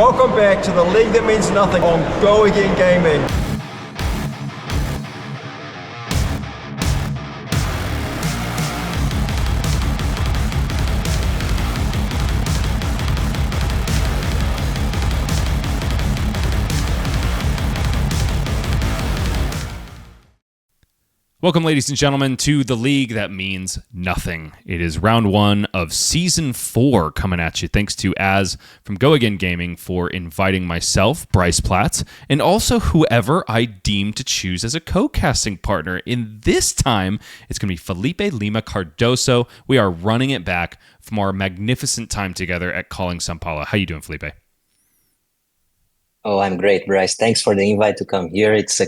Welcome back to the league that means nothing on Go Again Gaming. Welcome, ladies and gentlemen, to the league that means nothing. It is round 1 of season 4 coming at you. Thanks to Az from Go Again Gaming for inviting myself, Bryce Platts, and also whoever I deem to choose as a co-casting partner. In this time, it's going to be Felipe Lima Cardoso. We are running it back from our magnificent time together at Calling São Paulo. How you doing, Felipe? Oh, I'm great, Bryce. Thanks for the invite to come here. It's a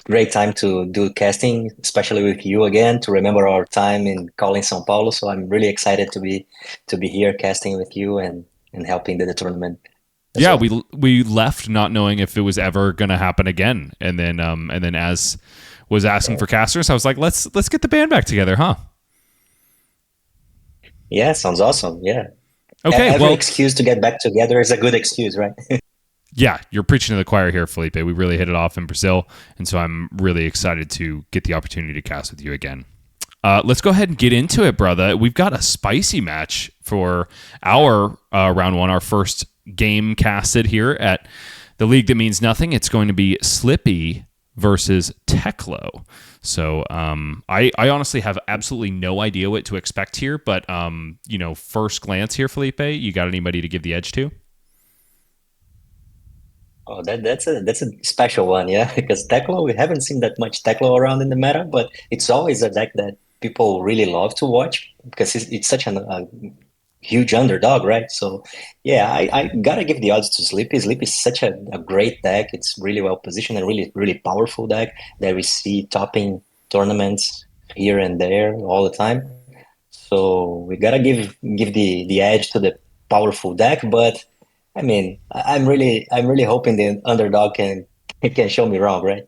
great time to do casting, especially with you again, to remember our time in Calling São Paulo. So I'm really excited to be here casting with you and helping the tournament. Yeah, well. we left not knowing if it was ever going to happen again, and then as was asking for casters, I was like, let's get the band back together, huh? Yeah, sounds awesome. Yeah. Okay. Every excuse to get back together is a good excuse, right? Yeah, you're preaching to the choir here, Felipe. We really hit it off in Brazil, and so I'm really excited to get the opportunity to cast with you again. Let's go ahead and get into it, brother. We've got a spicy match for our round 1, our first game casted here at the league that means nothing. It's going to be Slippy versus Teklo. So I honestly have absolutely no idea what to expect here, but first glance here, Felipe, you got anybody to give the edge to? Oh, that's a special one, yeah. Because Teklo, we haven't seen that much Teklo around in the meta, but it's always a deck that people really love to watch because it's such a huge underdog, right? So, yeah, I gotta give the odds to Slippy. Slippy is such a great deck. It's really well positioned and really, really powerful deck that we see topping tournaments here and there all the time. So we gotta give the edge to the powerful deck, but I mean, I'm really hoping the underdog can show me wrong, right?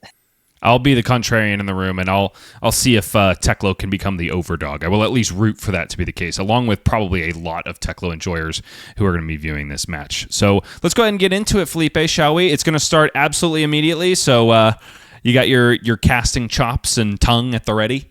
I'll be the contrarian in the room, and I'll see if Teklo can become the overdog. I will at least root for that to be the case, along with probably a lot of Teklo enjoyers who are going to be viewing this match. So let's go ahead and get into it, Felipe, shall we? It's going to start absolutely immediately, so you got your casting chops and tongue at the ready?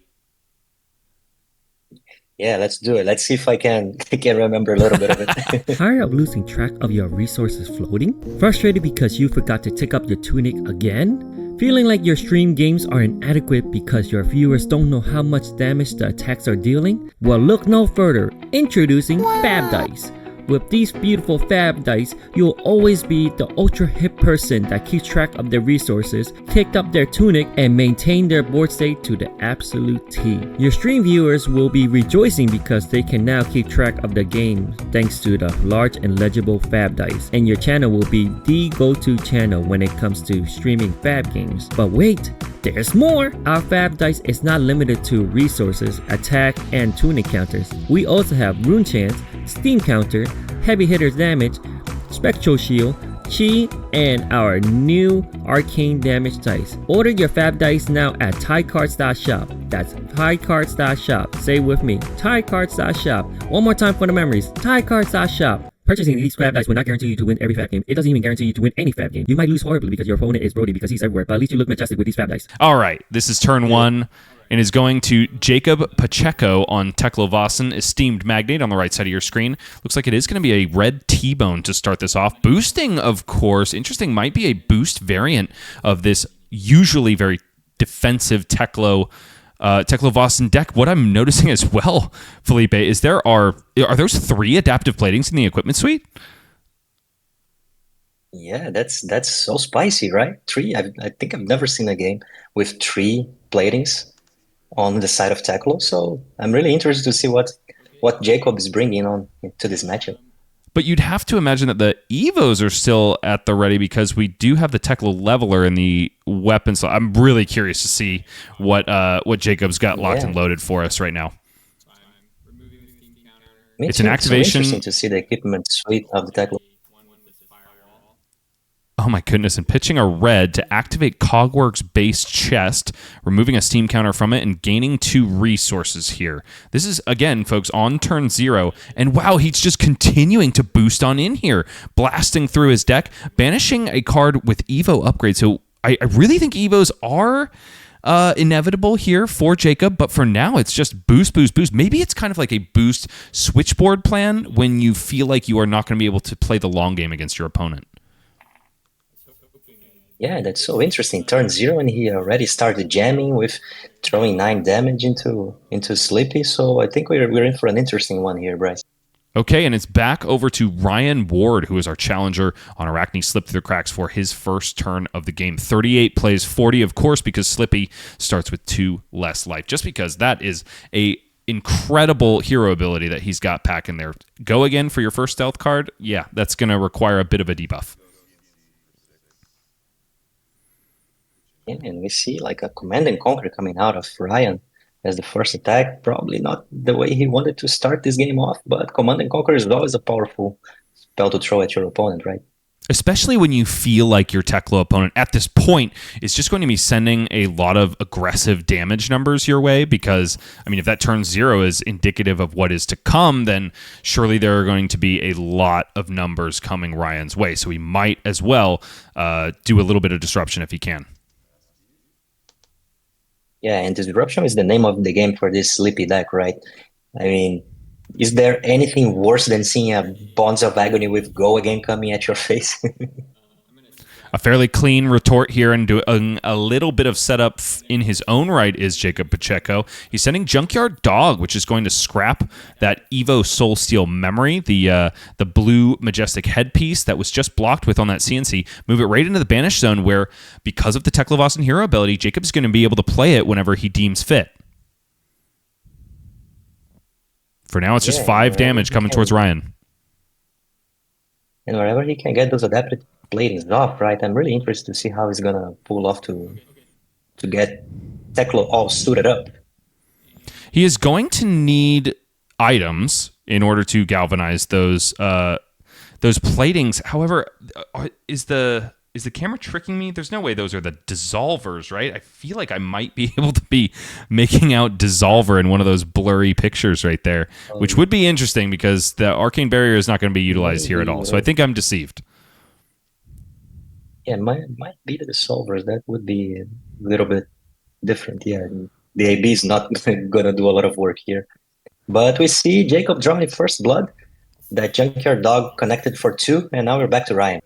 Yeah, let's do it. Let's see if I can remember a little bit of it. Tired of losing track of your resources floating? Frustrated because you forgot to take up your tunic again? Feeling like your stream games are inadequate because your viewers don't know how much damage the attacks are dealing? Well, look no further. Introducing Fab Dice. With these beautiful Fab Dice, you'll always be the ultra hip person that keeps track of their resources, picked up their tunic, and maintain their board state to the absolute T. Your stream viewers will be rejoicing because they can now keep track of the game thanks to the large and legible Fab Dice, and your channel will be the go-to channel when it comes to streaming Fab games. But wait! There's more! Our Fab Dice is not limited to resources, attack, and tunic counters. We also have Rune Chance, Steam Counter, Heavy Hitters Damage, Spectral Shield, Chi, and our new Arcane Damage Dice. Order your Fab Dice now at TieCards.shop. That's TieCards.shop. Say it with me, TieCards.shop. One more time for the memories, TieCards.shop. Purchasing these Fab Dice will not guarantee you to win every Fab game. It doesn't even guarantee you to win any Fab game. You might lose horribly because your opponent is Brody because he's everywhere, but at least you look majestic with these Fab Dice. All right, this is turn 1 and is going to Jacob Pacheco on Teklovossen, Esteemed Magnate on the right side of your screen. Looks like it is going to be a red T-bone to start this off. Boosting, of course. Interesting, might be a boost variant of this usually very defensive Teklovossen deck. What I'm noticing as well, Felipe, is are those 3 adaptive platings in the equipment suite? Yeah, that's so spicy, right? 3. I think I've never seen a game with 3 platings on the side of Teklo. So I'm really interested to see what Jacob is bringing on to this matchup. But you'd have to imagine that the Evos are still at the ready because we do have the Teklo Leveler in the weapon. So I'm really curious to see what Jacob's got locked and loaded for us right now. It's an activation. It's so interesting to see the equipment suite of the Teklo. Oh my goodness, and pitching a red to activate Cogworks base chest, removing a steam counter from it, and gaining 2 resources here. This is, again, folks, on turn 0, and wow, he's just continuing to boost on in here, blasting through his deck, banishing a card with Evo upgrade. So I really think Evos are inevitable here for Jacob, but for now it's just boost, boost, boost. Maybe it's kind of like a boost switchboard plan when you feel like you are not going to be able to play the long game against your opponent. Yeah, that's so interesting. Turn 0 and he already started jamming with throwing 9 damage into Slippy. So I think we're in for an interesting one here, Bryce. Okay, and it's back over to Ryan Ward, who is our challenger on Arachne Slip Through the Cracks for his first turn of the game. 38 plays 40, of course, because Slippy starts with 2 less life. Just because that is a incredible hero ability that he's got packing there. Go again for your first stealth card? Yeah, that's going to require a bit of a debuff. Yeah, and we see like a Command and Conquer coming out of Ryan as the first attack. Probably not the way he wanted to start this game off, but Command and Conquer is always a powerful spell to throw at your opponent, right? Especially when you feel like your Teklo opponent at this point is just going to be sending a lot of aggressive damage numbers your way, because, I mean, if that turn 0 is indicative of what is to come, then surely there are going to be a lot of numbers coming Ryan's way. So he might as well do a little bit of disruption if he can. Yeah, and Disruption is the name of the game for this Slippy deck, right? I mean, is there anything worse than seeing a Bonds of Agony with Go Again coming at your face? A fairly clean retort here and doing a little bit of setup in his own right is Jacob Pacheco. He's sending Junkyard Dog, which is going to scrap that Evo Soul Steel memory, the blue majestic headpiece that was just blocked with on that CNC, move it right into the banish zone where, because of the Teklovossen hero ability, Jacob's going to be able to play it whenever he deems fit. For now, it's just 5 damage coming towards Ryan. And wherever he can get those adapted platings off, right? I'm really interested to see how he's gonna pull off to get Teklo all suited up. He is going to need items in order to galvanize those platings. However, is the camera tricking me? There's no way those are the dissolvers, right? I feel like I might be able to be making out dissolver in one of those blurry pictures right there, which would be interesting because the arcane barrier is not going to be utilized here at all. So I think I'm deceived. Yeah, might be the solvers. That would be a little bit different. Yeah, the AB is not gonna do a lot of work here. But we see Jacob drawing first blood. That Junkyard Dog connected for 2, and now we're back to Ryan.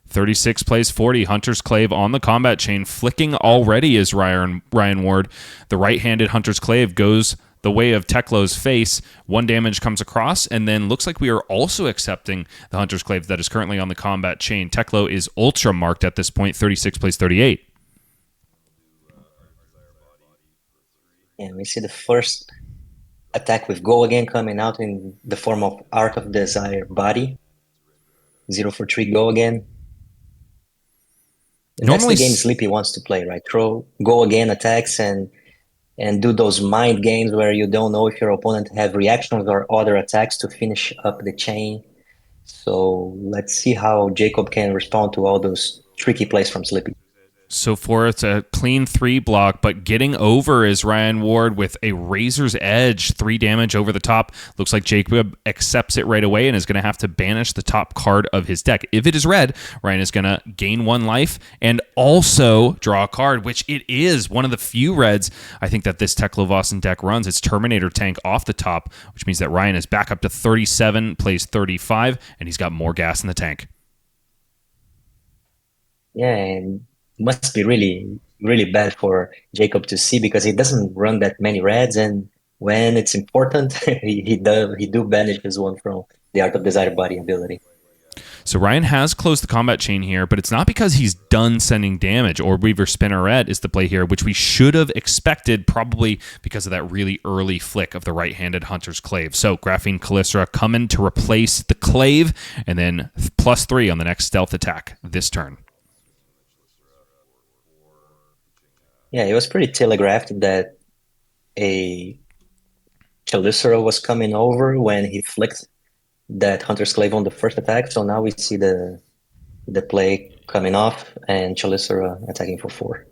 36 plays 40. Hunter's Clave on the combat chain. Flicking already is Ryan Ward. The right-handed Hunter's Clave goes the way of Teklo's face. 1 damage comes across, and then looks like we are also accepting the Hunter's Clave that is currently on the combat chain. Teklo is ultra marked at this point. 36 plays 38. And we see the first attack with Go Again coming out in the form of Art of Desire Body. 0 for 3 Go Again. And Normally, that's the game Slippy wants to play, right? Throw Go Again attacks and do those mind games where you don't know if your opponent have reactions or other attacks to finish up the chain. So let's see how Jacob can respond to all those tricky plays from Slippy. So for it's a clean 3 block, but getting over is Ryan Ward with a Razor's Edge, 3 damage over the top. Looks like Jacob accepts it right away and is going to have to banish the top card of his deck. If it is red, Ryan is going to gain 1 life and also draw a card, which it is one of the few reds I think that this Teklovossen deck runs. It's Terminator Tank off the top, which means that Ryan is back up to 37, plays 35, and he's got more gas in the tank. Yeah, and must be really, really bad for Jacob to see because he doesn't run that many reds, and when it's important, he do banish his one from the Art of Desire Body ability. So Ryan has closed the combat chain here, but it's not because he's done sending damage. Or Weaver Spinneret is the play here, which we should have expected probably because of that really early flick of the right-handed Hunter's Clave. So Graphene Callistra coming to replace the Clave, and then +3 on the next stealth attack this turn. Yeah, it was pretty telegraphed that a Callicera was coming over when he flicked that Hunter's Clave on the first attack. So now we see the the play coming off, and Chalicer attacking for 4.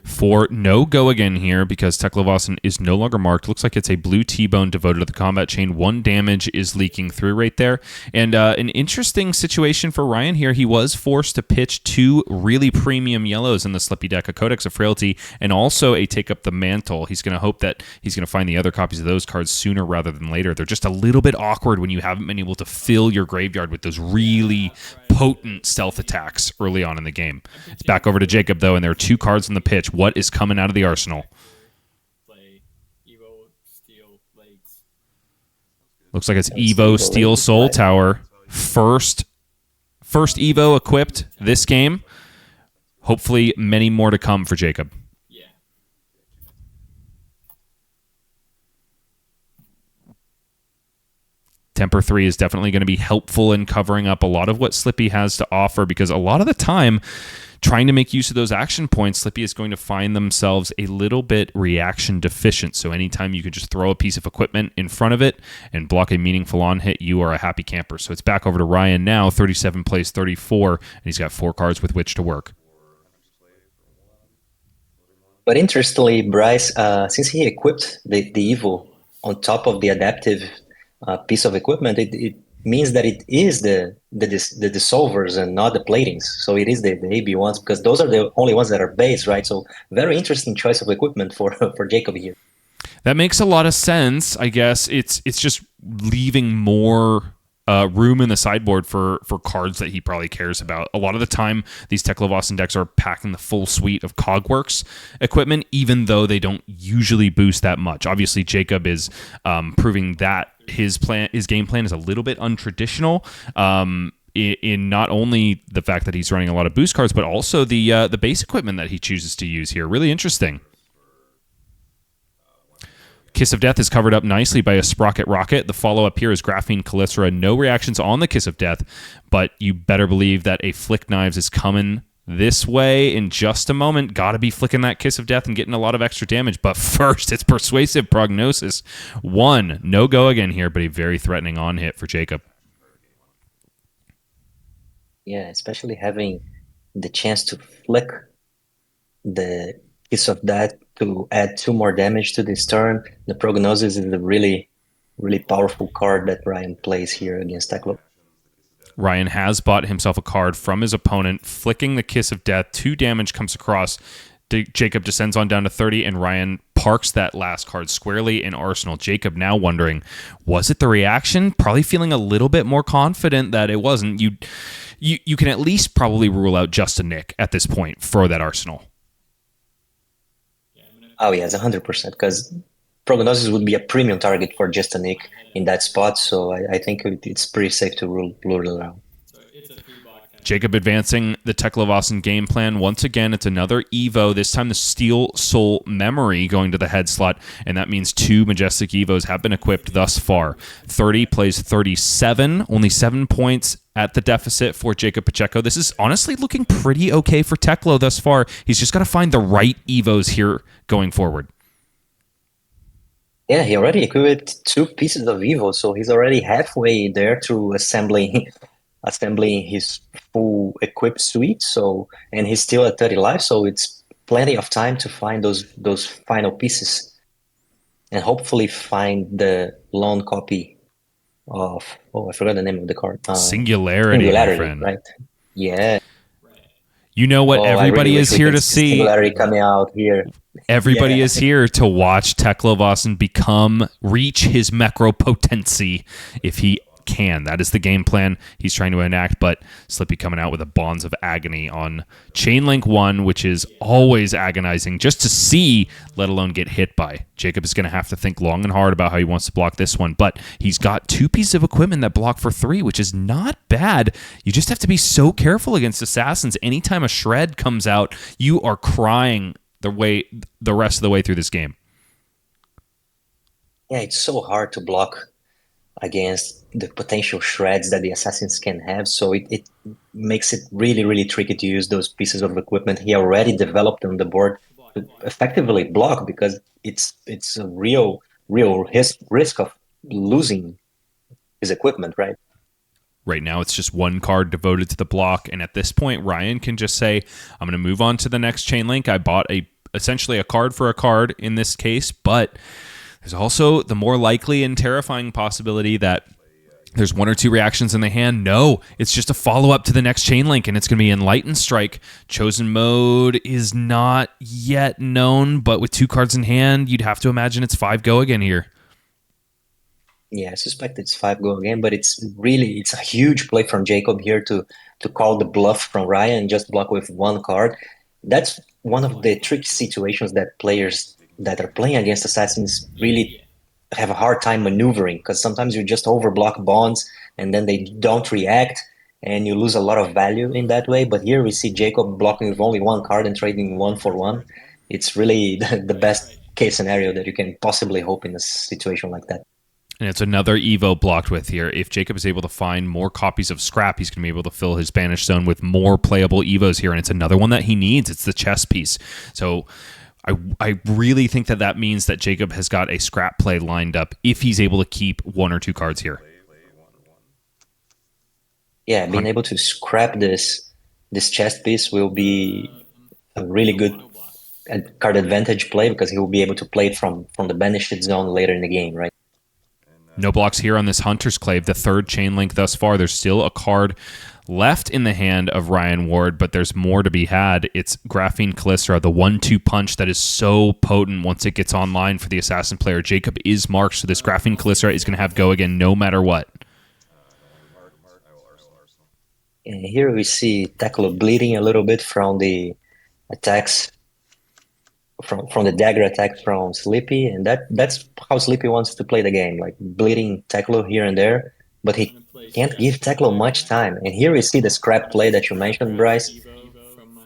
For no go again here because Teklovossen is no longer marked. Looks like it's a blue T-bone devoted to the combat chain. 1 damage is leaking through right there. And an interesting situation for Ryan here. He was forced to pitch 2 really premium yellows in the Slippy deck, a Codex of Frailty and also a Take Up the Mantle. He's going to hope that he's going to find the other copies of those cards sooner rather than later. They're just a little bit awkward when you haven't been able to fill your graveyard with those really potent stealth attacks early on in the game. It's back over to Jacob, though, and there are 2 cards in the pitch. What is coming out of the arsenal? Looks like it's Evo Steel Soul Tower. First Evo equipped this game. Hopefully many more to come for Jacob. Temper 3 is definitely going to be helpful in covering up a lot of what Slippy has to offer because a lot of the time, trying to make use of those action points, Slippy is going to find themselves a little bit reaction deficient. So anytime you can just throw a piece of equipment in front of it and block a meaningful on-hit, you are a happy camper. So it's back over to Ryan now, 37 plays 34, and he's got 4 cards with which to work. But interestingly, Bryce, since he equipped the Evo on top of the adaptive piece of equipment, it means that it is the dissolvers and not the platings. So it is the AB ones because those are the only ones that are base, right? So very interesting choice of equipment for Jacob here. That makes a lot of sense. I guess it's just leaving more room in the sideboard for cards that he probably cares about. A lot of the time, these Teklovossen decks are packing the full suite of Cogworks equipment, even though they don't usually boost that much. Obviously, Jacob is proving that his game plan is a little bit untraditional. In not only the fact that he's running a lot of boost cards, but also the base equipment that he chooses to use here. Really interesting. Kiss of Death is covered up nicely by a Sprocket Rocket. The follow-up here is Graphene Calypsora. No reactions on the Kiss of Death, but you better believe that a Flick Knives is coming this way in just a moment. Got to be flicking that Kiss of Death and getting a lot of extra damage. But first, it's Persuasive Prognosis. 1, no go again here, but a very threatening on-hit for Jacob. Yeah, especially having the chance to flick the Kiss of Death to add 2 more damage to this turn. The Prognosis is a really, really powerful card that Ryan plays here against Teklo. Ryan has bought himself a card from his opponent, flicking the Kiss of Death. 2 damage comes across. Jacob descends on down to 30, and Ryan parks that last card squarely in Arsenal. Jacob now wondering, was it the reaction? Probably feeling a little bit more confident that it wasn't. You can at least probably rule out just a Nick at this point for that Arsenal. Oh, yes, 100%, because Prognosis would be a premium target for just a Nick in that spot, so I think it's pretty safe to rule it around. Jacob advancing the Teklovossen game plan. Once again, it's another Evo, this time the Steel Soul Memory going to the head slot, and that means 2 Majestic Evos have been equipped thus far. 30 plays 37, only 7 points at the deficit for Jacob Pacheco. This is honestly looking pretty okay for Teklo thus far. He's just got to find the right Evos here going forward. Yeah, he already equipped 2 pieces of Evo, so he's already halfway there to assembling his full equipped suite. So, and he's still at 30 life, so it's plenty of time to find those final pieces, and hopefully find the lone copy of I forgot the name of the card. Singularity, my friend. Right? Yeah. You know what everybody is here to see. Singularity coming out here. Everybody is here to watch Teklovossen reach his macro potency if he can. That is the game plan he's trying to enact, but Slippy coming out with a Bonds of Agony on Chainlink 1, which is always agonizing just to see, let alone get hit by. Jacob is going to have to think long and hard about how he wants to block this one, but he's got 2 pieces of equipment that block for 3, which is not bad. You just have to be so careful against Assassins. Anytime a Shred comes out, you are crying the rest of the way through this game. Yeah, it's so hard to block against the potential shreds that the Assassins can have, so it makes it really, really tricky to use those pieces of equipment he already developed on the board to effectively block, because it's a real risk of losing his equipment, right? Right now, it's just one card devoted to the block, and at this point, Ryan can just say, I'm going to move on to the next chain link. I bought essentially a card for a card in this case, but there's also the more likely and terrifying possibility that there's one or two reactions in the hand. No, it's just a follow-up to the next chain link, and it's going to be Enlightened Strike. Chosen mode is not yet known, but with two cards in hand, you'd have to imagine it's 5 go again here. Yeah, I suspect it's 5 go again, but it's a huge play from Jacob here to call the bluff from Ryan and just block with one card. That's one of the tricky situations that players that are playing against Assassins really have a hard time maneuvering, because sometimes you just overblock bonds and then they don't react and you lose a lot of value in that way. But here we see Jacob blocking with only one card and trading 1 for 1. It's really the best case scenario that you can possibly hope in a situation like that. And it's another Evo blocked with here. If Jacob is able to find more copies of Scrap, he's going to be able to fill his Banished Zone with more playable Evos here. And it's another one that he needs. It's the chess piece. So I really think that means that Jacob has got a Scrap play lined up if he's able to keep 1 or 2 cards here. Yeah, being able to scrap this chess piece will be a really good card advantage play, because he will be able to play it from the Banished Zone later in the game, right? No blocks here on this Hunter's Clave, the third chain link thus far. There's still a card left in the hand of Ryan Ward, but there's more to be had. It's Graphene Callisto, the 1-2 punch that is so potent once it gets online for the Assassin player. Jacob is marked, so this Graphene Callisto is going to have go again no matter what. And here we see Teklo bleeding a little bit from the attacks, from the dagger attack from Slippy, and that's how Slippy wants to play the game, like bleeding Teklo here and there, but he can't give Teklo much time. And here we see the scrap play that you mentioned, Bryce,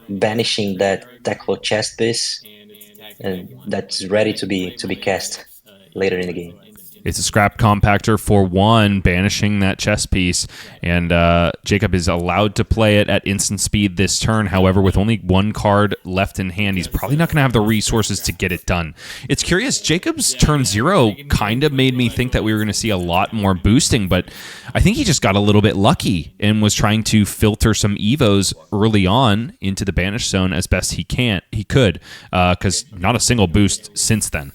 banishing that Teklo chest piece, and that's ready to be cast later in the game. It's a Scrap Compactor for 1, banishing that chess piece, and Jacob is allowed to play it at instant speed this turn. However, with only 1 card left in hand, he's probably not going to have the resources to get it done. It's curious, Jacob's turn 0 kind of made me think that we were going to see a lot more boosting, but I think he just got a little bit lucky and was trying to filter some Evos early on into the Banished Zone as best he could, because not a single boost since then.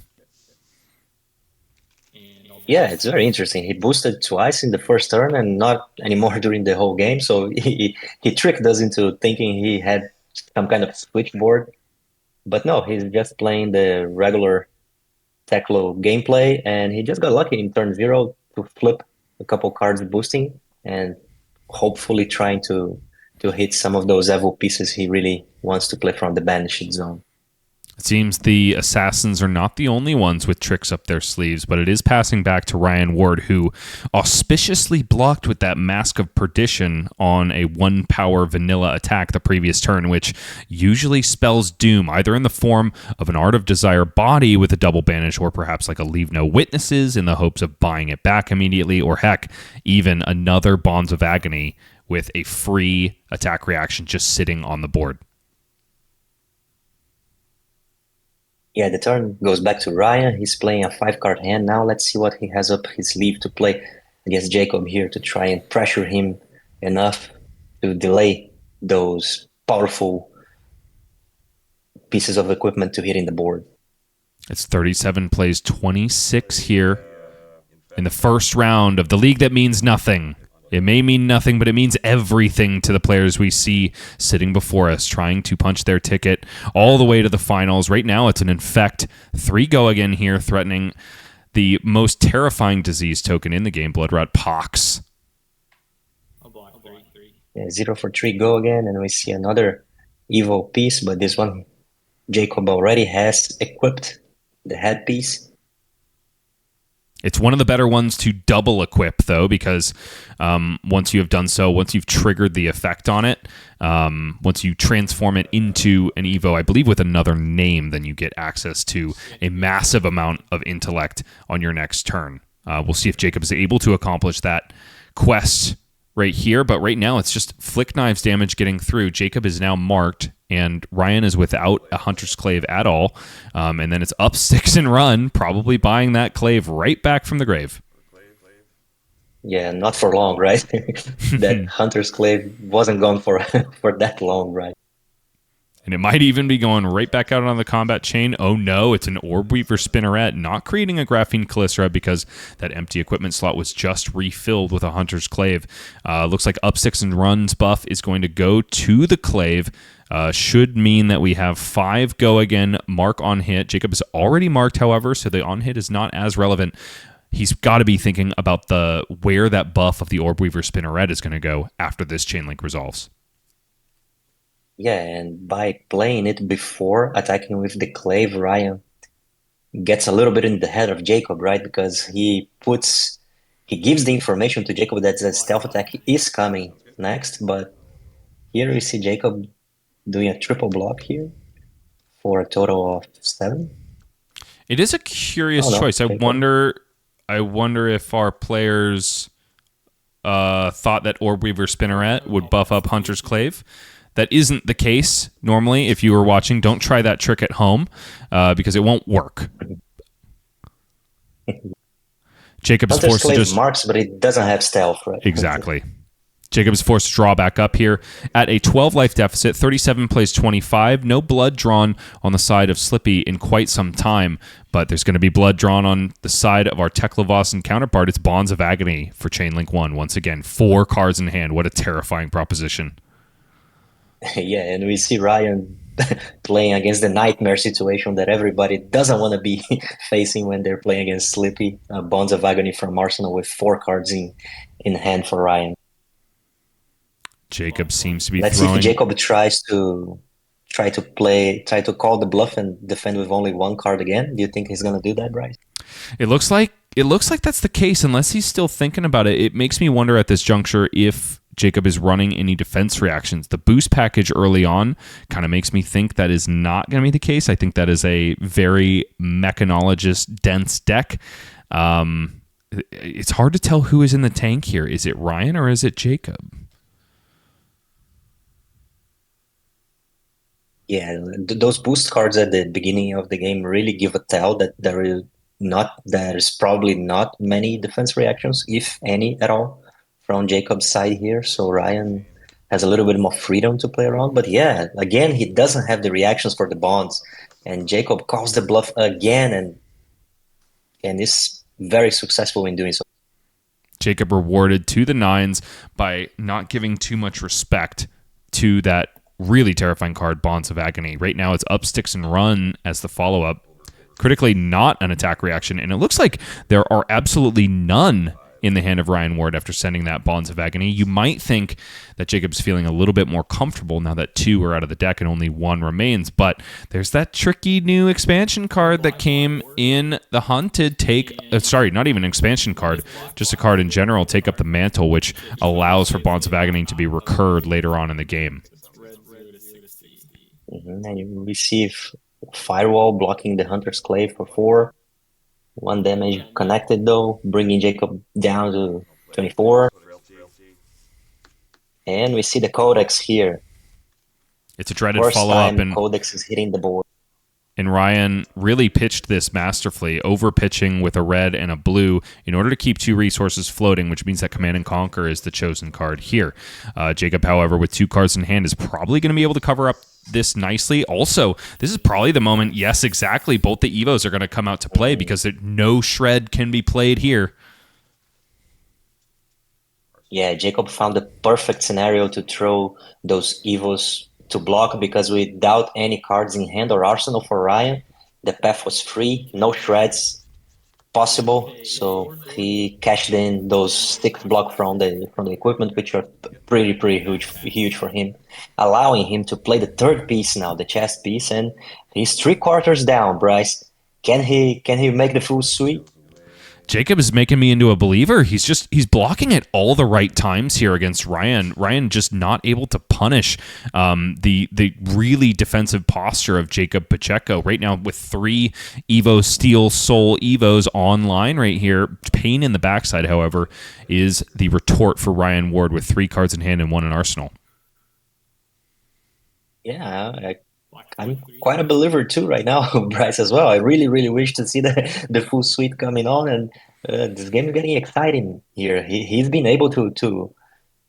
Yeah, it's very interesting. He boosted twice in the first turn and not anymore during the whole game. So he tricked us into thinking he had some kind of switchboard. But no, he's just playing the regular Teklo gameplay, and he just got lucky in turn 0 to flip a couple cards boosting and hopefully trying to hit some of those Evo pieces he really wants to play from the Banished Zone. It seems the Assassins are not the only ones with tricks up their sleeves, but it is passing back to Ryan Ward, who auspiciously blocked with that Mask of Perdition on a 1-power vanilla attack the previous turn, which usually spells doom, either in the form of an Art of Desire body with a double banish, or perhaps like a Leave No Witnesses in the hopes of buying it back immediately, or heck, even another Bonds of Agony with a free attack reaction just sitting on the board. Yeah, the turn goes back to Ryan. He's playing a 5-card hand now. Let's see what he has up his sleeve to play against Jacob here to try and pressure him enough to delay those powerful pieces of equipment to hitting the board. It's 37 plays 26 here in the first round of the league that means nothing. It may mean nothing, but it means everything to the players we see sitting before us, trying to punch their ticket all the way to the finals. Right now, it's an Infect 3 go again here, threatening the most terrifying disease token in the game, Blood Rot Pox. Yeah, 0 for 3 go again, and we see another Evo piece, but this one Jacob already has equipped the headpiece. It's one of the better ones to double equip, though, because once you have done so, once you've triggered the effect on it, once you transform it into an Evo, I believe with another name, then you get access to a massive amount of intellect on your next turn. We'll see if Jacob is able to accomplish that quest right here, but right now it's just Flick Knives damage getting through. Jacob is now marked, and Ryan is without a Hunter's Clave at all. And then it's up 6 and run, probably buying that Clave right back from the grave. Yeah, not for long, right? That Hunter's Clave wasn't gone for for that long, right? And it might even be going right back out on the combat chain. Oh no, it's an Orb Weaver Spinneret, not creating a Graphene Callisto because that empty equipment slot was just refilled with a Hunter's Clave. Looks like up 6 and runs buff is going to go to the Clave. Should mean that we have 5 go again, mark on hit. Jacob is already marked, however, so the on hit is not as relevant. He's got to be thinking about where that buff of the Orb Weaver Spinneret is going to go after this chain link resolves. Yeah, and by playing it before attacking with the Clave, Ryan gets a little bit in the head of Jacob, right? Because he gives the information to Jacob that the stealth attack is coming next, but here we see Jacob doing a triple block here for a total of 7. It is a curious choice. Jacob. I wonder if our players thought that Orb Weaver Spinneret would buff up Hunter's Clave. That isn't the case normally. If you were watching, don't try that trick at home because it won't work. Jacob's Hunter's forced to Clave just marks, but it doesn't have stealth, right? exactly. Jacob's forced to draw back up here at a 12 life deficit. 37 plays 25. No blood drawn on the side of Slippy in quite some time, but there's going to be blood drawn on the side of our Teklovossen counterpart. It's Bonds of Agony for Chain Link 1. Once again, 4 cards in hand. What a terrifying proposition. Yeah, and we see Ryan playing against the nightmare situation that everybody doesn't want to be facing when they're playing against Slippy. Bonds of Agony from Arsenal with 4 cards in hand for Ryan. Jacob seems to be Let's throwing... see if Jacob tries to call the bluff and defend with only 1 card again. Do you think he's gonna do that, Bryce? It looks like that's the case, unless he's still thinking about it. It makes me wonder at this juncture if Jacob is running any defense reactions. The boost package early on kind of makes me think that is not going to be the case. I think that is a very mechanologist dense deck. It's hard to tell who is in the tank here. Is it Ryan or is it Jacob? Yeah, those boost cards at the beginning of the game really give a tell that there's probably not many defense reactions, if any at all, from Jacob's side here. So Ryan has a little bit more freedom to play around. But yeah, again, he doesn't have the reactions for the bonds, and Jacob calls the bluff again, and is very successful in doing so. Jacob rewarded to the 9s by not giving too much respect to that really terrifying card, Bonds of Agony. Right now it's up, sticks, and run as the follow-up. Critically not an attack reaction, and it looks like there are absolutely none in the hand of Ryan Ward after sending that Bonds of Agony. You might think that Jacob's feeling a little bit more comfortable now that 2 are out of the deck and only 1 remains, but there's that tricky new expansion card that came in the Hunted not even an expansion card, just a card in general, Take Up the Mantle, which allows for Bonds of Agony to be recurred later on in the game. And you receive Firewall blocking the Hunter's Clave for 4. 1 damage connected though, bringing Jacob down to 24. And we see the Codex here. It's a dreaded First follow-up, time and Codex is hitting the board. And Ryan really pitched this masterfully, over-pitching with a red and a blue in order to keep 2 resources floating, which means that Command and Conquer is the chosen card here. Jacob, however, with 2 cards in hand, is probably going to be able to cover up this nicely. Also, this is probably the moment, yes, exactly, both the Evos are going to come out to play because no shred can be played here. Yeah, Jacob found the perfect scenario to throw those Evos to block, because without any cards in hand or arsenal for Ryan, the path was free, no shreds possible. So he cashed in those 6 block from the equipment, which are pretty huge for him, allowing him to play the 3rd piece now, the chest piece, and he's 3/4 down. Bryce, can he make the full sweep? Jacob is making me into a believer. He's blocking at all the right times here against Ryan. Ryan just not able to punish the really defensive posture of Jacob Pacheco. Right now with 3 Evo Steel Soul Evos online right here. Pain in the backside, however, is the retort for Ryan Ward with 3 cards in hand and 1 in arsenal. Yeah, I'm quite a believer too right now, Bryce, as well. I really wish to see the full suite coming on, and This game is getting exciting here. He's been able to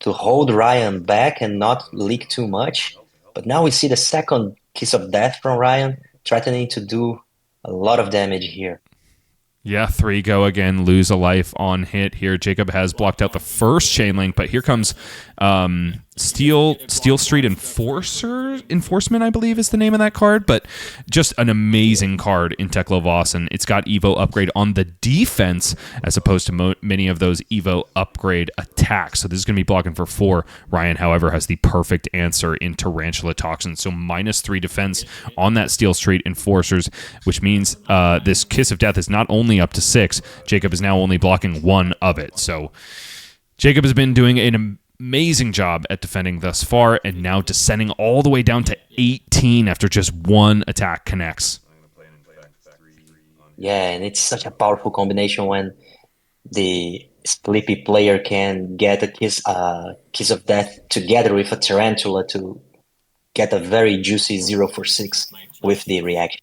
hold Ryan back and not leak too much. But now we see the second kiss of death from Ryan, threatening to do a lot of damage here. Yeah, 3 go again, lose a life on hit here. Jacob has blocked out the first chain link, but here comes Steel Street Enforcement, I believe is the name of that card, but just an amazing card in Teklovossen. It's got Evo upgrade on the defense as opposed to many of those Evo upgrade attacks. So this is going to be blocking for 4. Ryan, however, has the perfect answer in Tarantula Toxin. So -3 defense on that Steel Street Enforcers, which means this Kiss of Death is not only up to 6, Jacob is now only blocking 1 of it. So Jacob has been doing an amazing job at defending thus far, and now descending all the way down to 18 after just 1 attack connects. Yeah, and it's such a powerful combination when the Slippy player can get a kiss of death together with a tarantula to get a very juicy 0 for 6 with the reaction.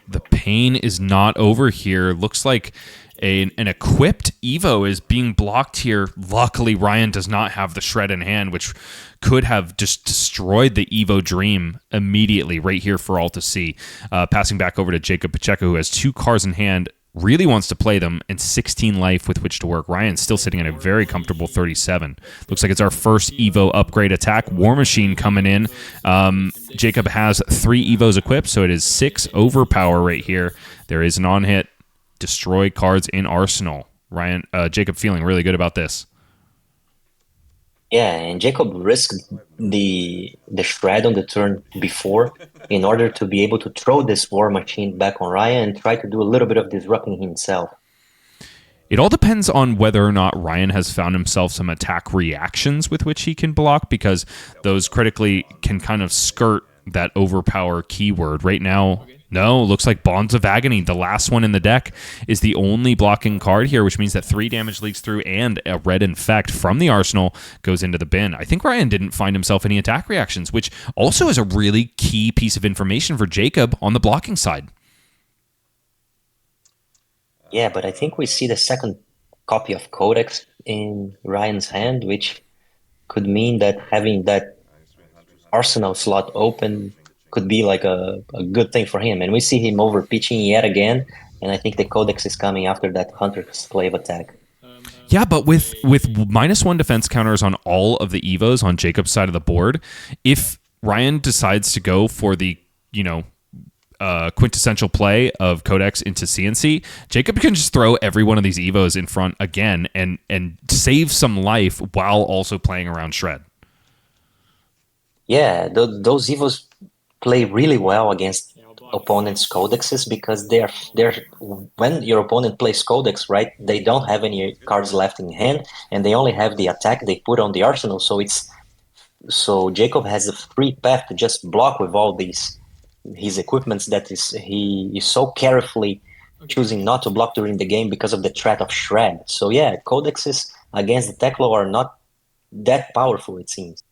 The pain is not over here. Looks like an equipped Evo is being blocked here. Luckily, Ryan does not have the shred in hand, which could have just destroyed the Evo dream immediately right here for all to see. Passing back over to Jacob Pacheco, who has 2 cards in hand, really wants to play them, and 16 life with which to work. Ryan's still sitting at a very comfortable 37. Looks like it's our first Evo upgrade attack. War Machine coming in. Jacob has 3 Evos equipped, so it is 6 overpower right here. There is an on-hit. Destroy cards in Arsenal. Jacob feeling really good about this. Yeah, and Jacob risked the shred on the turn before in order to be able to throw this War Machine back on Ryan and try to do a little bit of disrupting himself. It all depends on whether or not Ryan has found himself some attack reactions with which he can block, because those critically can kind of skirt that overpower keyword. Right now, no, looks like Bonds of Agony, the last one in the deck, is the only blocking card here, which means that 3 damage leaks through and a red infect from the arsenal goes into the bin. I think Ryan didn't find himself any attack reactions, which also is a really key piece of information for Jacob on the blocking side. Yeah, but I think we see the second copy of Codex in Ryan's hand, which could mean that having that Arsenal slot open could be like a good thing for him. And we see him over pitching yet again, and I think the Codex is coming after that Hunter-Slave attack. Yeah, but with -1 defense counters on all of the Evos on Jacob's side of the board, if Ryan decides to go for the, quintessential play of Codex into CNC, Jacob can just throw every one of these Evos in front again and save some life while also playing around Shred. Yeah, those Evos play really well against opponents' codexes because they're when your opponent plays codex, right, they don't have any cards left in hand and they only have the attack they put on the arsenal, so Jacob has a free path to just block with all his equipments that he is so carefully choosing not to block during the game because of the threat of shred. So yeah, codexes against the Teklo are not that powerful, it seems.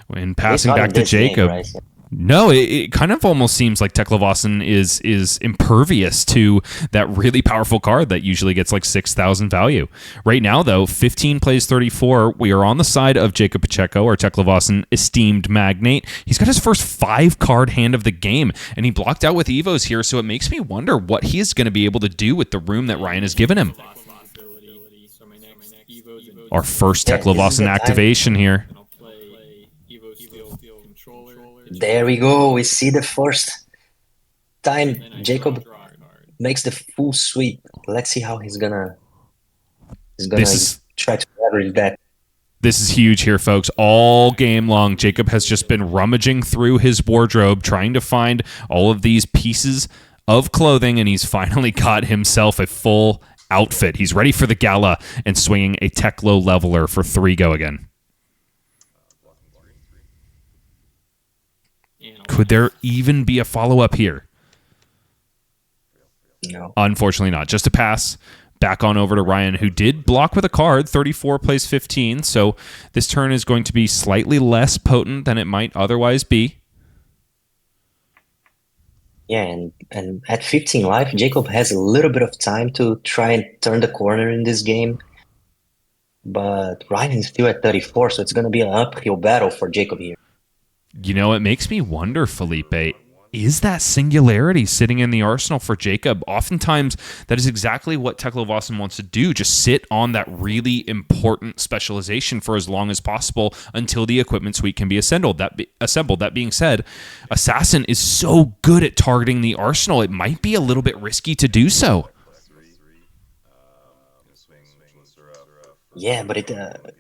When passing back to Jacob, game, right? No, it kind of almost seems like Teklovossen is impervious to that really powerful card that usually gets like 6,000 value. Right now, though, 15 plays 34. We are on the side of Jacob Pacheco, or Teklovossen esteemed magnate. He's got his first 5-card hand of the game, and he blocked out with Evos here, so it makes me wonder what he is going to be able to do with the room that Ryan has given him. Our first Teklovossen activation here. There we go. We see the first time Jacob makes the full sweep. Let's see how he's gonna try to leverage that. This is huge here, folks. All game long, Jacob has just been rummaging through his wardrobe, trying to find all of these pieces of clothing, and he's finally got himself a full outfit. He's ready for the gala and swinging a Teklo leveler for 3 go again. Could there even be a follow-up here? No. Unfortunately not. Just a pass. Back on over to Ryan, who did block with a card. 34 plays 15, so this turn is going to be slightly less potent than it might otherwise be. Yeah, and at 15 life, Jacob has a little bit of time to try and turn the corner in this game. But Ryan's still at 34, so it's going to be an uphill battle for Jacob here. You know, it makes me wonder, Felipe, is that singularity sitting in the arsenal for Jacob? Oftentimes, that is exactly what Teklovossen wants to do, just sit on that really important specialization for as long as possible until the equipment suite can be assembled. That being said, Assassin is so good at targeting the arsenal, it might be a little bit risky to do so. Yeah, but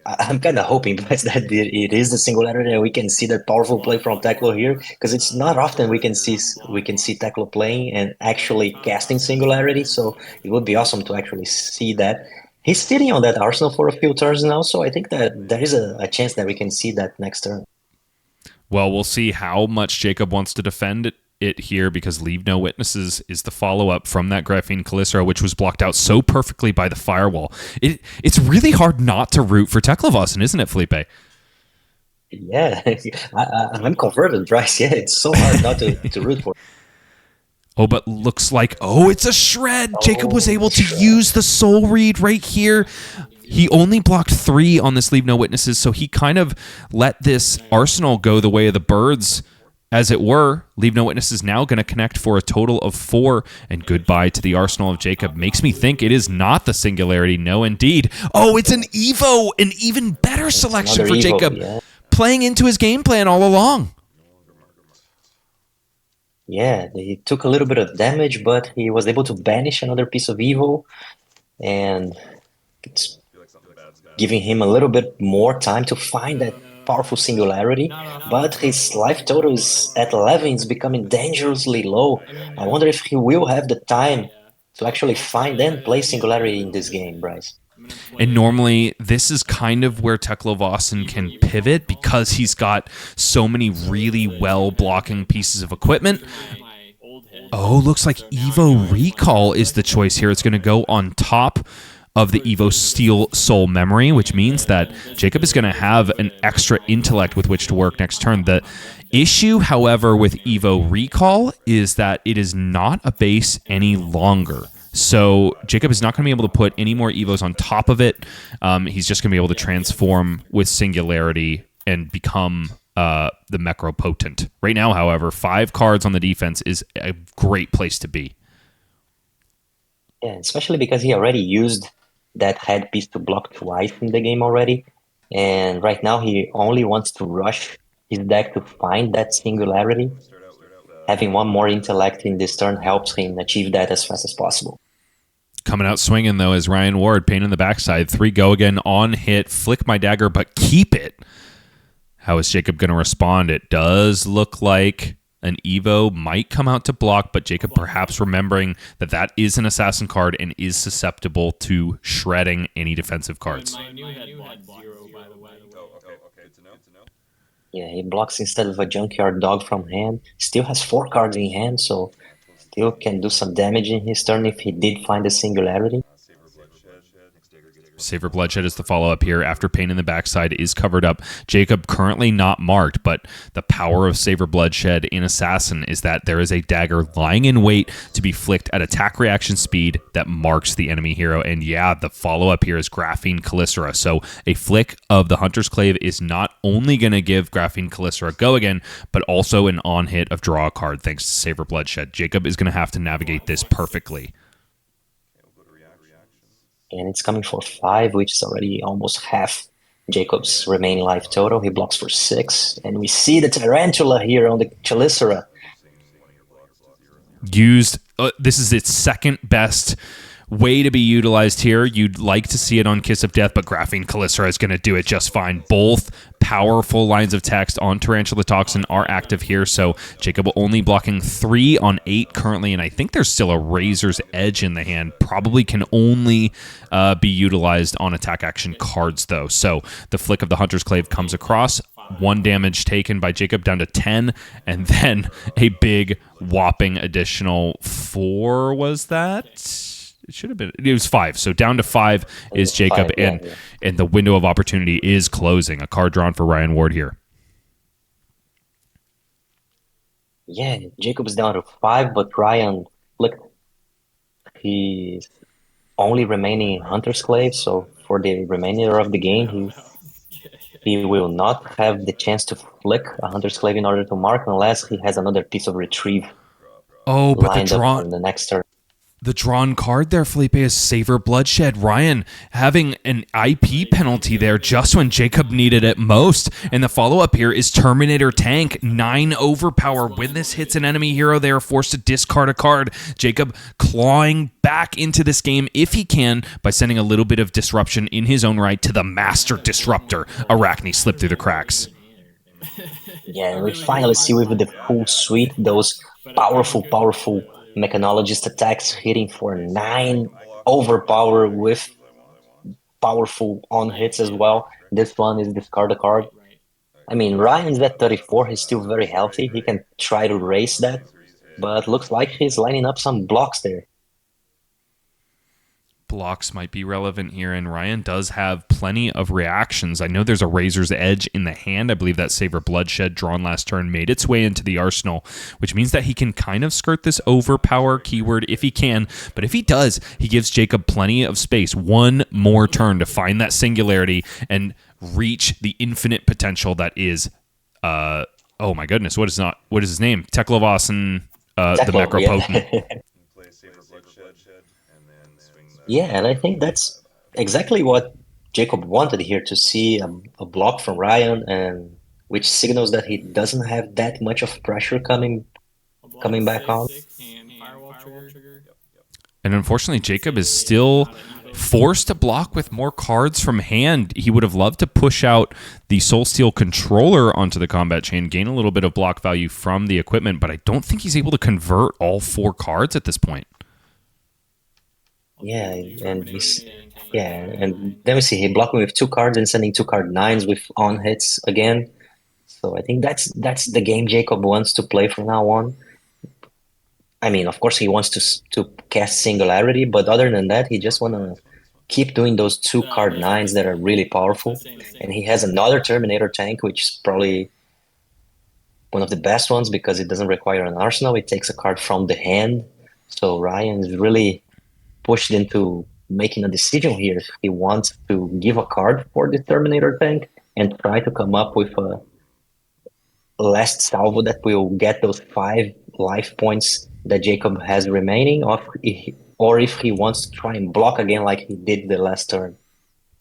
I'm kind of hoping guys, that it is the singularity and we can see that powerful play from Teklo here, because it's not often we can see Teklo playing and actually casting singularity. So it would be awesome to actually see that. He's sitting on that arsenal for a few turns now, so I think that there is a chance that we can see that next turn. Well, we'll see how much Jacob wants to defend it here, because Leave No Witnesses is the follow-up from that Graphene Calycera, which was blocked out so perfectly by the firewall. It's really hard not to root for Teklovossen, isn't it, Felipe? Yeah, I'm converted, Bryce. Yeah, it's so hard not to root for. Oh, but looks like, it's a shred. Jacob was able to Shred. use the soul read right here. He only blocked 3 on this Leave No Witnesses, so he kind of let this arsenal go the way of the birds, as it were. Leave No Witnesses now going to connect for a total of 4, and goodbye to the arsenal of Jacob. Makes me think it is not the singularity. No, indeed. Oh, it's an Evo, an even better selection Another for Evo, Jacob, yeah. playing into his game plan all along. Yeah, he took a little bit of damage, but he was able to banish another piece of evil, and it's giving him a little bit more time to find that powerful singularity. But his life total is at 11, it's becoming dangerously low. I wonder if he will have the time to actually find and play singularity in this game, Bryce. And normally, this is kind of where Teklovossen can pivot, because he's got so many really well blocking pieces of equipment. Oh, looks like Evo Recall is the choice here. It's going to go on top of the Evo Steel Soul Memory, which means that Jacob is going to have an extra intellect with which to work next turn. The issue, however, with Evo Recall is that it is not a base any longer. So Jacob is not going to be able to put any more Evos on top of it. He's just going to be able to transform with Singularity and become the Necropotent. Right now, however, 5 cards on the defense is a great place to be. Yeah, especially because he already used that headpiece to block twice in the game already. And right now he only wants to rush his deck to find that singularity. Having one more intellect in this turn helps him achieve that as fast as possible. Coming out swinging, though, is Ryan Ward. Pain in the backside. 3 go again on hit. Flick my dagger, but keep it. How is Jacob going to respond? It does look like an Evo might come out to block, but Jacob perhaps remembering that that is an assassin card and is susceptible to shredding any defensive cards. Yeah, he blocks instead of a junkyard dog from hand. Still has 4 cards in hand, so still can do some damage in his turn if he did find a singularity. Saver Bloodshed is the follow-up here after Pain in the Backside is covered up. Jacob currently not marked, but the power of Saver Bloodshed in Assassin is that there is a dagger lying in wait to be flicked at attack reaction speed that marks the enemy hero. And yeah, the follow-up here is Graphene Calycera. So a flick of the Hunter's Clave is not only going to give Graphene Calycera a go again, but also an on-hit of draw a card thanks to Saver Bloodshed. Jacob is going to have to navigate this perfectly. And it's coming for 5, which is already almost half Jacob's remaining life total. He blocks for 6. And we see the Tarantula here on the Calycera. Used, this is its second best way to be utilized here. You'd like to see it on Kiss of Death, but Graphene Calycera is going to do it just fine. Both powerful lines of text on Tarantula Toxin are active here, so Jacob only blocking 3 on 8 currently, and I think there's still a Razor's Edge in the hand. Probably can only be utilized on attack action cards, though. So the flick of the Hunter's Clave comes across. 1 damage taken by Jacob down to 10, and then a big whopping additional 4, was that? It should have been. It was 5. So down to 5 is Jacob, 5, and the window of opportunity is closing. A card drawn for Ryan Ward here. Yeah, Jacob's down to 5, but Ryan, look, he's only remaining Hunter's Clave, so for the remainder of the game, he will not have the chance to flick a Hunter's Clave in order to mark unless he has another piece of retrieve Oh, but lined up for the next turn. the drawn card there, Felipe, is Savor Bloodshed. Ryan having an IP penalty there just when Jacob needed it most. And the follow-up here is Terminator Tank, 9 overpower. When this hits an enemy hero, they are forced to discard a card. Jacob clawing back into this game, if he can, by sending a little bit of disruption in his own right to the Master Disruptor. Arachne slipped through the cracks. Yeah, and we finally see with the full suite those powerful mechanologist attacks hitting for 9 overpower with powerful on hits as well. This one is discard a card. I mean, Ryan's at 34. He's still very healthy. He can try to race that, but looks like he's lining up some blocks there. Blocks might be relevant here, and Ryan does have plenty of reactions. I know there's a Razor's Edge in the hand. I believe that Savor Bloodshed drawn last turn made its way into the arsenal, which means that he can kind of skirt this overpower keyword if he can. But if he does, he gives Jacob plenty of space, one more turn to find that singularity and reach the infinite potential that is, oh my goodness, what is his name? Teklovossen, the Macropotent. Yeah. Yeah, and I think that's exactly what Jacob wanted here to see a block from Ryan, and which signals that he doesn't have that much of pressure coming back on. And unfortunately, Jacob is still forced to block with more cards from hand. He would have loved to push out the Soulsteel controller onto the combat chain, gain a little bit of block value from the equipment, but I don't think he's able to convert all 4 cards at this point. Yeah, and and then we see he blocking with 2 cards and sending 2 card 9s with on hits again. So I think that's the game Jacob wants to play from now on. I mean, of course, he wants to cast Singularity, but other than that, he just want to keep doing those 2 card 9s that are really powerful. And he has another Terminator Tank, which is probably one of the best ones because it doesn't require an arsenal. It takes a card from the hand. So Ryan is really pushed into making a decision here. He wants to give a card for the Terminator Tank and try to come up with a last salvo that will get those 5 life points that Jacob has remaining, or if he wants to try and block again like he did the last turn.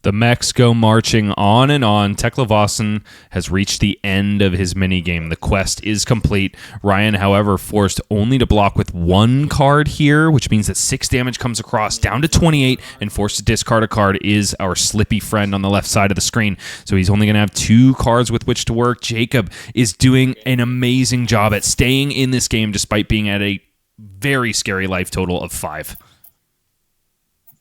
The mechs go marching on and on. Teklovossen has reached the end of his minigame. The quest is complete. Ryan, however, forced only to block with 1 card here, which means that 6 damage comes across, down to 28, and forced to discard a card is our Slippy friend on the left side of the screen. So he's only going to have 2 cards with which to work. Jacob is doing an amazing job at staying in this game despite being at a very scary life total of 5.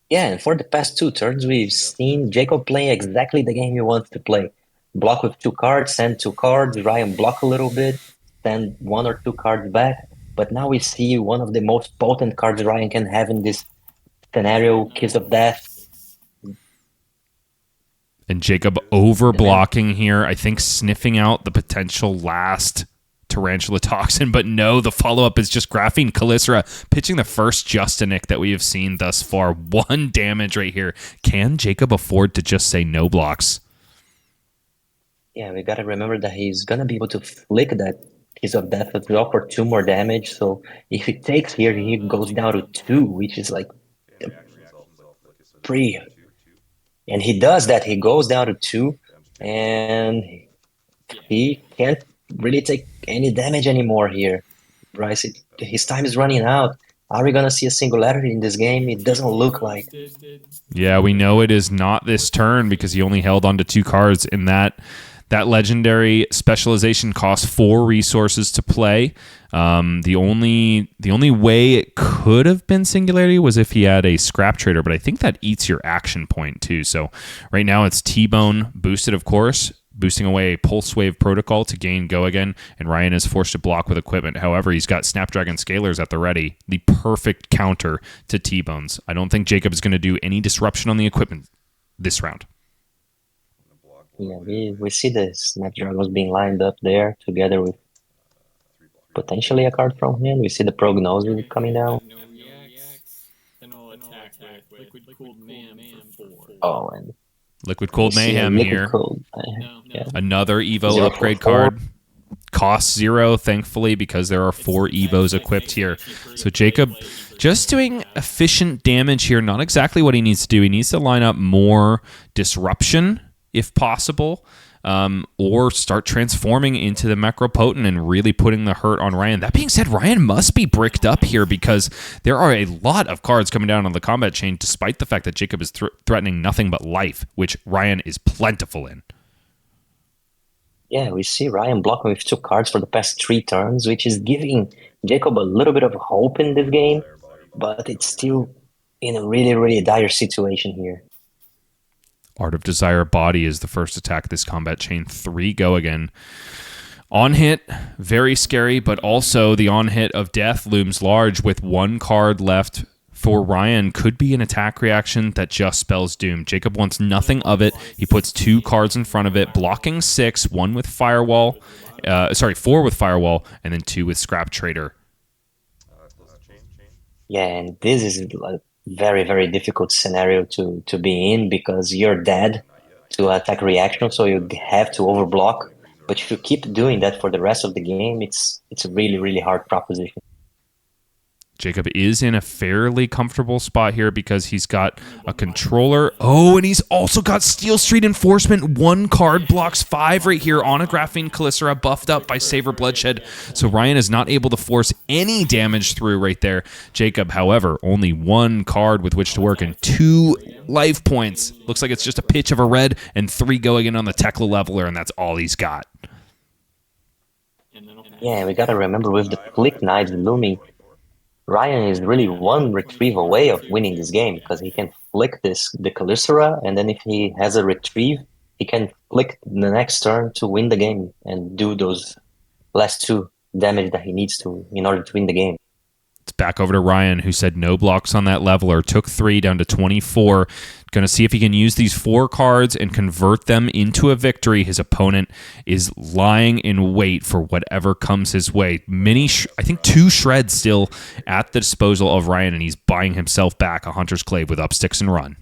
Yeah, and for the past 2 turns, we've seen Jacob playing exactly the game he wants to play. Block with 2 cards, send 2 cards, Ryan block a little bit, send 1 or 2 cards back. But now we see one of the most potent cards Ryan can have in this scenario, Kiss of Death. And Jacob over blocking here, I think sniffing out the potential last Tarantula Toxin, but no, the follow-up is just Graphene Calycera pitching the first Justinic that we have seen thus far. 1 damage right here. Can Jacob afford to just say no blocks? Yeah, we gotta remember that he's gonna be able to flick that Kiss of Death as well for 2 more damage, so if he takes here, he goes down to 2, which is like pretty... And he does that, he goes down to 2, and he can't really take any damage anymore here. Bryce, his time is running out. Are we gonna see a singularity in this game? It doesn't look like. Yeah, we know it is not this turn because he only held on to 2 cards, and that legendary specialization costs 4 resources to play. The only way it could have been singularity was if he had a scrap trader, but I think that eats your action point too. So right now it's T-Bone boosted, of course, boosting away a Pulse Wave protocol to gain Go Again, and Ryan is forced to block with equipment. However, he's got Snapdragon Scalers at the ready, the perfect counter to T-Bones. I don't think Jacob is going to do any disruption on the equipment this round. Yeah, we see the Snapdragons being lined up there together with potentially a card from him. We see the prognosis coming down. Oh, and Liquid we Cold see a Mayhem liquid here. cold. Yeah. Another Evo 0 upgrade 4. card. Cost 0, thankfully, because there are 4 Evos equipped here. So Jacob just doing efficient damage here. Not exactly what he needs to do. He needs to line up more disruption, if possible, or start transforming into the Necropotent and really putting the hurt on Ryan. That being said, Ryan must be bricked up here because there are a lot of cards coming down on the combat chain, despite the fact that Jacob is threatening nothing but life, which Ryan is plentiful in. Yeah, we see Ryan blocking with 2 cards for the past 3 turns, which is giving Jacob a little bit of hope in this game, but it's still in a really, really dire situation here. Art of Desire Body is the first attack this combat chain. 3 go again. On hit, very scary, but also the on hit of death looms large with 1 card left for Ryan. Could be an attack reaction that just spells doom. Jacob wants nothing of it. He puts 2 cards in front of it, blocking 6, 1 with Firewall, 4 with Firewall, and then 2 with Scrap Trader. Yeah, and this is a very, very difficult scenario to be in because you're dead to attack reaction, so you have to overblock. But if you keep doing that for the rest of the game, it's a really, really hard proposition. Jacob is in a fairly comfortable spot here because he's got a controller. Oh, and he's also got Steel Street Enforcement. 1 card blocks 5 right here on a Graphene Calycera buffed up by Savor Bloodshed. So Ryan is not able to force any damage through right there. Jacob, however, only 1 card with which to work and 2 life points. Looks like it's just a pitch of a red and 3 going in on the Tekla Leveler, and that's all he's got. Yeah, we gotta remember with the Flick Knives looming, Ryan is really 1 retrieve away of winning this game because he can flick the Calycera, and then if he has a retrieve, he can flick the next turn to win the game and do those last 2 damage that he needs to in order to win the game. It's back over to Ryan, who said no blocks on that leveler. Took 3 down to 24. Going to see if he can use these 4 cards and convert them into a victory. His opponent is lying in wait for whatever comes his way. I think 2 shreds still at the disposal of Ryan, and he's buying himself back a Hunter's Clave with up sticks and run.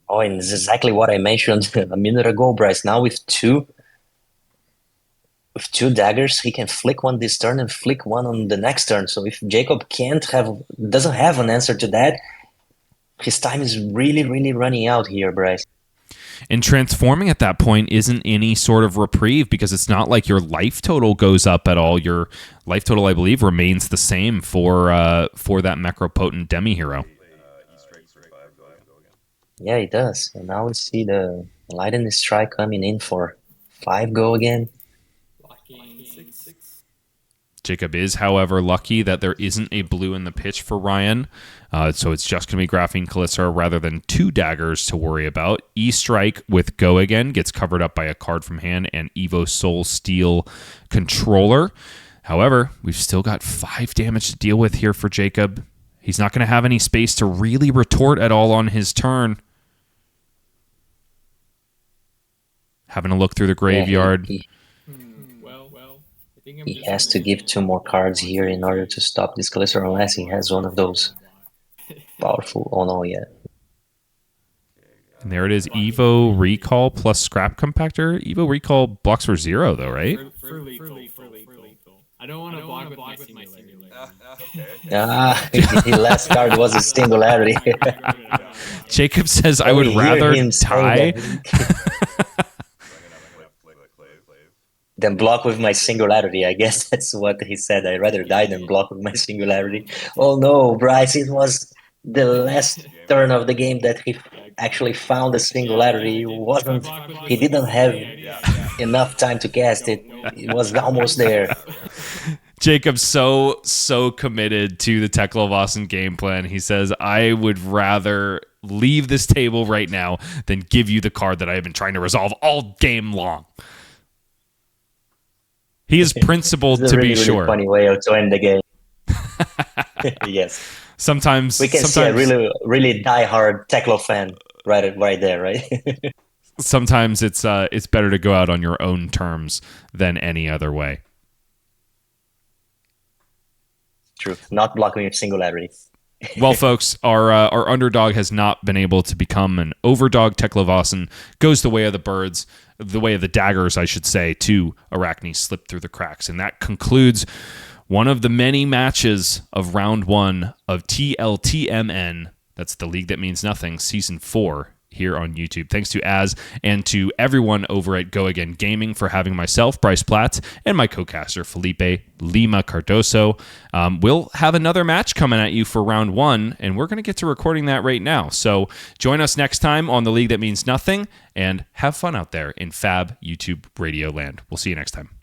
Oh, and this is exactly what I mentioned a minute ago, Bryce. Now with 2 daggers, he can flick 1 this turn and flick 1 on the next turn. So if Jacob doesn't have an answer to that, his time is really, really running out here, Bryce. And transforming at that point isn't any sort of reprieve because it's not like your life total goes up at all. Your life total, I believe, remains the same for that Necropotent Demi-Hero. Yeah, it does. And now we see the Lightning Strike coming in for 5 go again. Jacob is, however, lucky that there isn't a blue in the pitch for Ryan. So it's just going to be Graphene Calycera rather than 2 daggers to worry about. E-Strike with Go Again gets covered up by a card from hand and Evo Soul Steel Controller. However, we've still got 5 damage to deal with here for Jacob. He's not going to have any space to really retort at all on his turn. Having a look through the graveyard. He has to give 2 more cards here in order to stop this Calycera unless he has one of those powerful. Oh no, yeah. And there it is, Evo Recall plus Scrap Compactor. Evo Recall blocks for 0 though, right? For lethal. I don't want to block with my singularity. His last card was a Singularity. Jacob says, I would rather die. Than block with my Singularity. I guess that's what he said. I'd rather die than block with my Singularity. Oh no, Bryce, it was the last turn of the game that he actually found a Singularity. He didn't have enough time to cast it. It was almost there. Jacob's so committed to the Teklovossen game plan. He says, I would rather leave this table right now than give you the card that I have been trying to resolve all game long. He is principled to be sure. Really funny way to end the game. Yes. Sometimes we can see a really, really die-hard Teklo fan right there, right? sometimes it's better to go out on your own terms than any other way. True. Not blocking with singularity. Well, folks, our underdog has not been able to become an overdog. Teklovossen goes the way of the birds, the way of the daggers, I should say, to Arachne slip through the cracks. And that concludes one of the many matches of round 1 of TLTMN. That's the League That Means Nothing, Season 4, here on YouTube. Thanks to Az and to everyone over at Go Again Gaming for having myself, Bryce Platts, and my co-caster, Felipe Lima Cardoso. We'll have another match coming at you for round 1, and we're going to get to recording that right now. So join us next time on The League That Means Nothing, and have fun out there in Fab YouTube Radio Land. We'll see you next time.